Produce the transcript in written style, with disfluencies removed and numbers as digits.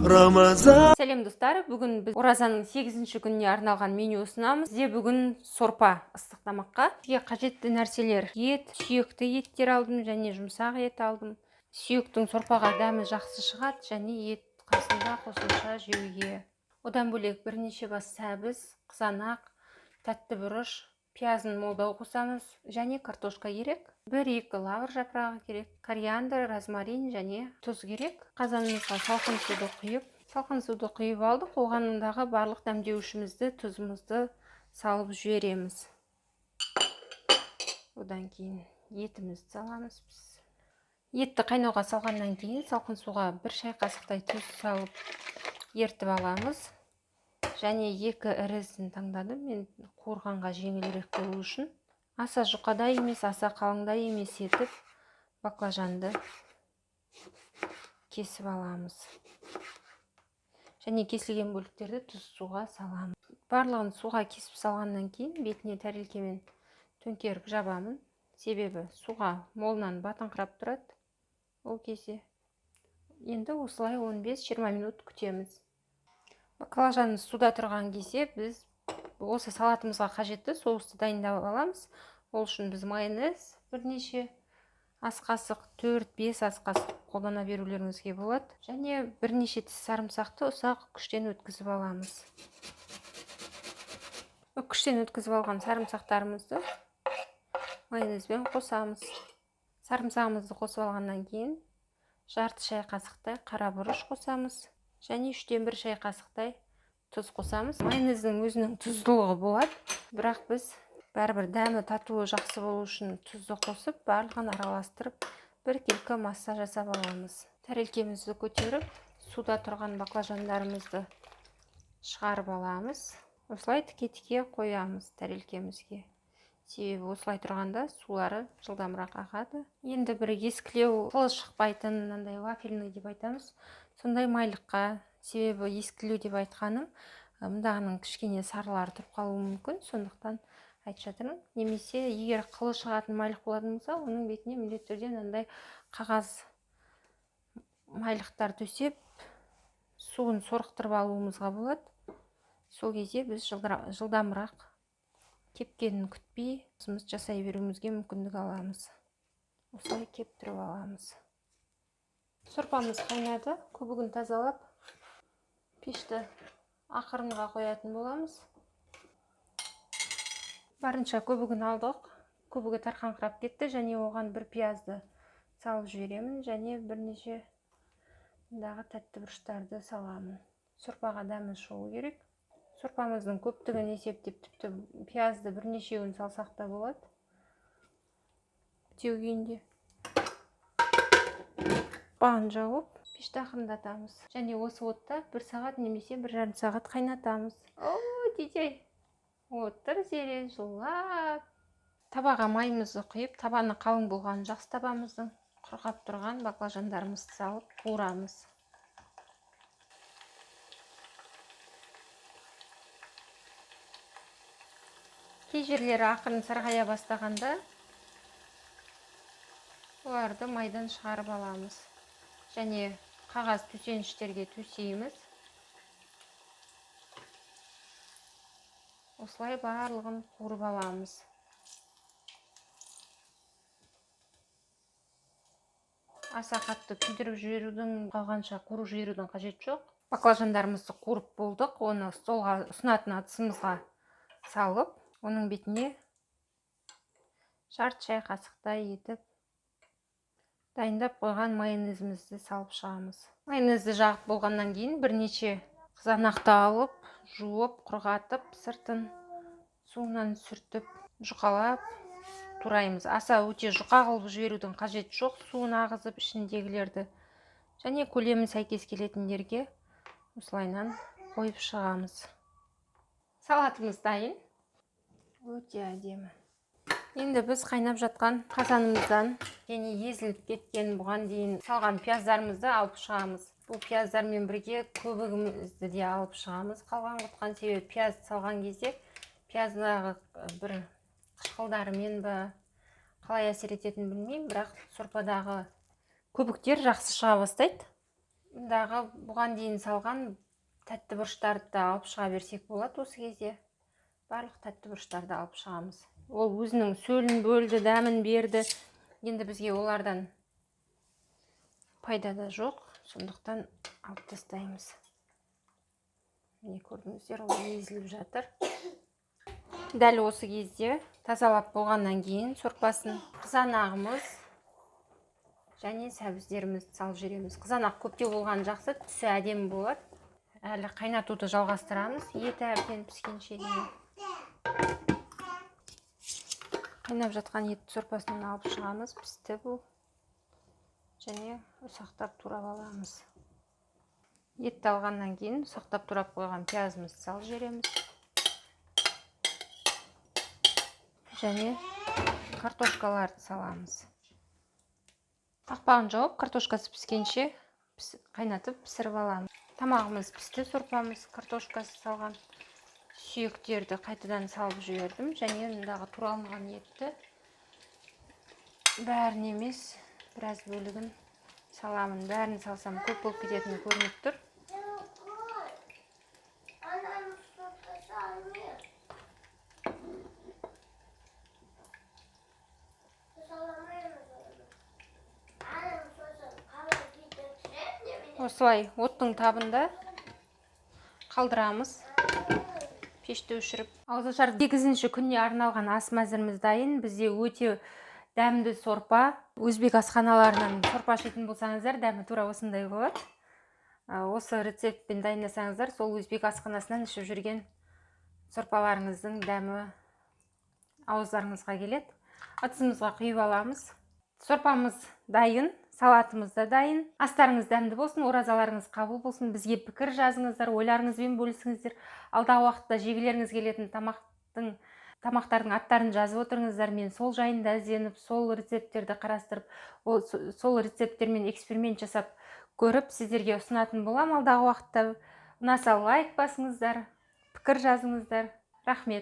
Рамазан. Сәлем достар, бүгін біз оразаның 8-ші күніне арналған меню ұсынамыз. Сізге бүгін сорпа ыстық тамаққа. Сізге қажетті нәрселер: ет, сүйекті еттер алдым және жұмсақ ет алдым. Сүйектің сорпаға дәмі жақсы шығады және ет қасында қосымша жеуге. Одан бөлек бірнеше бас сәбіз, қызанақ, тәтті бұрыш, пиязын молдау қосамыз және картошка керек. 1-2 лавр жапырағы керек, кориандр, розмарин және тұз керек. Қазанымызға салқын суды құйып алдық. Оғанындағы барлық дәмдеуішімізді, тұзымызды салып жібереміз. Одан кейін етімізді саламыз біз. Етті қайнауға салғаннан кейін салқын суға 1 шай қасықтай тұз салып ертіп аламыз. Және 2 ірісін таңдадым мен, қуырғанға жеңілірек болу үшін. Аса жұқада емес, аса қалыңда емес етіп баклажанды кесіп аламыз. Және кесілген бөліктерді тұз суға саламыз. Барлығын суға кесіп салғаннан кейін бетіне тәрелкемен төңкеріп жабамын. Себебі суға молынан батыңқырап тұрады. Ол кезде енді осылай 15-20 минут күтеміз. Баклажанымыз суда тұрған кезде біз осы салатымызға қажетті соусты дайындап аламыз. Ол үшін біз майонез бірнеше ас қасық, 4-5 ас қасық қолдана берулеріңізге болады. Және бірнеше тіс сарымсақты ұсақ үккіштен өткізіп аламыз. Үккіштен өткізіп алған сарымсақтарымызды майонезбен қосамыз. Сарымсағымызды қосып алғаннан кейін жарты шай қасықтай қара бұрыш қосамыз. Және 3-1 шай қасықтай тұз қосамыз. Майонездің өзінің тұздылығы болады, бірақ біз бәрібір дәмі татуы жақсы болу үшін тұзды қосып, барлығын араластырып, бір-екі масса жасап аламыз. Тәрелкемізді көтеріп, суда тұрған баклажандарымызды шығарып аламыз. Осылай тіке-тіке қоямыз тәрелкемізге. Себебі осылай тұрғанда сулары жылдамырақ ағады. Енді бір ескілеу, қылы шықпайтын, мынандай вафельный деп айтамыз, сондай майлыққа. Себебі ескілеу деп айтқаным, мұндағының кішкене сарылары тұрып қалуы мүмкін, сондықтан айтып жатырмын. Немесе егер қылы шығатын майлық болатын болса, оның бетіне міндетті түрде мынандай қағаз майлықтар төсеп, суын сорықтырып алуымызға болады. Сол кезде біз жылдамырақ кепкенін күтпей, өзіміз жасай беруімізге мүмкіндік аламыз. Осылай кептіріп аламыз. Сорпамыз қайнады, көбігін тазалап, пешті ақырынға қоятын боламыз. Барынша көбігін алдық, көбігі тарқаңқырап кетті және оған 1 пиязды салып жіберемін және бірнеше мұндағы тәтті бұрыштарды саламын. Сорпаға дәмі шығу керек. Сорпамыздың көптігін есептеп, тіпті пиязды бірнешеуін салсақ та болады. Бітеу күйінде бағын жауып, пешті ақырындатамыз. Және осы отта 1 сағат немесе 1,5 сағат қайнатамыз. Дидей, отыр зере жылап. Табаға майымызды құйып, табаны қалың болған жақсы табамыздың құрғап тұрған баклажандарымызды салып қуырамыз. Кей жерлері ақырын сарғая бастағанда оларды майдан шығарып аламыз. Және қағаз төсеніштерге төсейміз. Осылай барлығын қуырып аламыз. Аса қатты күйдіріп жіберудің, қалғанша қуырып жіберудің қажет жоқ. Баклажандарымызды қуырып болдық. Оны столға ұсынатын ыдысымызға салып, оның бетіне жарты шай қасықтай етіп дайындап қойған майонезімізді салып шығамыз. Майонезді жағып болғаннан кейін бірнеше қызанақты алып, жуып, құрғатып, сыртын суынан сүртіп, жұқалап тураймыз. Аса өте жұқа қылып жіберудің қажет жоқ, суын ағызып ішіндегілерді. Және көлемі сәйкес келетіндерге осылайынан қойып шығамыз. Салатымыз дайын. Өте әдемі. Енді біз қайнап жатқан қазанымыздан және езіліп кеткен бұған дейін салған пияздарымызды алып шығамыз. Бұл пияздармен бірге көбігімізді де алып шығамыз. Қалған құтқан себебі пиязды салған кезде пияздағы бір қышқылдарымен ба қалай әсер ететінін білмеймін, бірақ сорпадағы көбіктер жақсы шыға бастайды. Мұндағы бұған дейін салған тәтті бұрыштарды да алып шыға берсек болады. Осы кезде барлық тәтті бұрыштарды алып шығамыз. Ол өзінің сөлін бөлді, дәмін берді. Енді бізге олардан пайда да жоқ. Сондықтан алып тастаймыз. Міне көрдіңіздер, ол езіліп жатыр. Дәл осы кезде тазалап болғаннан кейін сорпасын қызанағымыз және сәбіздерімізді салып жібереміз. Қызанақ көптеу болған жақсы, түсі әдемі болады. Әлі қайнатуды жалғастырамыз, еті әбден піскенше дейін. Қайнап жатқан ет сорпасынан алып шығамыз, пісті бұл. Және ұсақтап турап аламыз. Етті алғаннан кейін ұсақтап турап қойған пиязымызды салып жібереміз. Және картошкаларды саламыз. Қақпағын жауып, картошкасы піскенше қайнатып пісіріп аламыз. Тамағымыз пісті, сорпамыз, картошкасы салған сүйектерді қайтадан салып жібердім. Және мұндағы туралынған етті бәрін емес, біраз бөлігін саламын. Бәрін салсам көп болып кететіні көрініп тұр. Осылай оттың табында қалдырамыз. Пешті өшіріп. Ауызашар 8-ші күніне арналған ас мәзіріміз дайын. Бізде өте дәмді сорпа. Өзбек асханаларынан сорпа ішетін болсаңыздар, дәмі тура осындай болады. Осы рецептпен дайындасаңыздар, сол өзбек асханасынан ішіп жүрген сорпаларыңыздың дәмі ауыздарыңызға келеді. Ыдысымызға құйып аламыз. Сорпамыз дайын. Салатымыз да дайын. Астарыңыз дәмді болсын, оразаларыңыз қабыл болсын. Бізге пікір жазыңыздар, ойларыңызбен бөлісіңіздер. Алдағы уақытта жегілеріңіз келетін тамақтардың аттарын жазып отырыңыздар. Мен сол жайында ізденіп, сол рецепттерді қарастырып, сол рецепттермен эксперимент жасап көріп, сіздерге ұсынатын болам. Алдағы уақытта ұнаса лайк басыңыздар, пікір жазыңыздар. Рахмет.